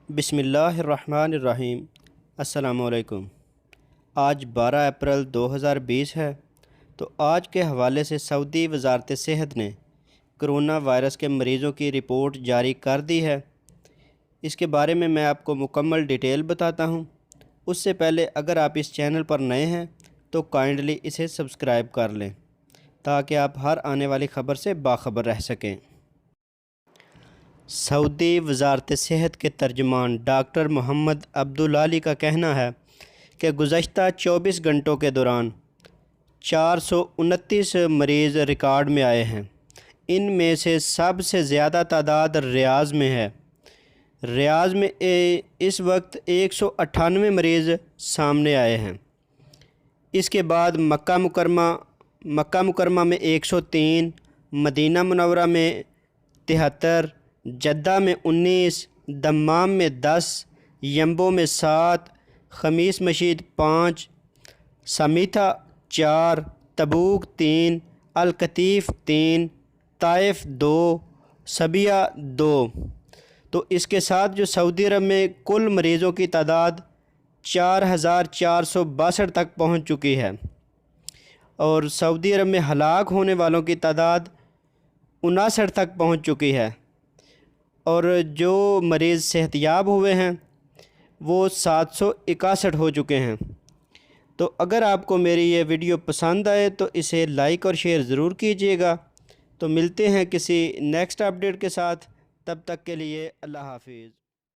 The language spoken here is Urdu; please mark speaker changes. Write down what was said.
Speaker 1: بسم اللہ الرحمن الرحیم۔ السلام علیکم۔ آج 12 اپریل 2020 ہے، تو آج کے حوالے سے سعودی وزارت صحت نے کرونا وائرس کے مریضوں کی رپورٹ جاری کر دی ہے۔ اس کے بارے میں آپ کو مکمل ڈیٹیل بتاتا ہوں۔ اس سے پہلے اگر آپ اس چینل پر نئے ہیں تو کائنڈلی اسے سبسکرائب کر لیں تاکہ آپ ہر آنے والی خبر سے باخبر رہ سکیں۔ سعودی وزارت صحت کے ترجمان ڈاکٹر محمد عبدالعالی کا کہنا ہے کہ گزشتہ 24 گھنٹوں کے دوران 429 مریض ریکارڈ میں آئے ہیں۔ ان میں سے سب سے زیادہ تعداد ریاض میں ہے۔ ریاض میں اس وقت 198 مریض سامنے آئے ہیں۔ اس کے بعد مکہ مکرمہ میں 103، مدینہ منورہ میں 73، جدہ میں 19، دمام میں 10، ینبو میں 7، خمیس مشید 5، سمیٹھا 4، تبوک 3، القطیف 3، طائف 2، سبیہ 2۔ تو اس کے ساتھ جو سعودی عرب میں کل مریضوں کی تعداد 4462 تک پہنچ چکی ہے، اور سعودی عرب میں ہلاک ہونے والوں کی تعداد 59 تک پہنچ چکی ہے، اور جو مریض صحت یاب ہوئے ہیں وہ 761 ہو چکے ہیں۔ تو اگر آپ کو میری یہ ویڈیو پسند آئے تو اسے لائک اور شیئر ضرور کیجیے گا۔ تو ملتے ہیں کسی نیکسٹ اپڈیٹ کے ساتھ، تب تک کے لیے اللہ حافظ۔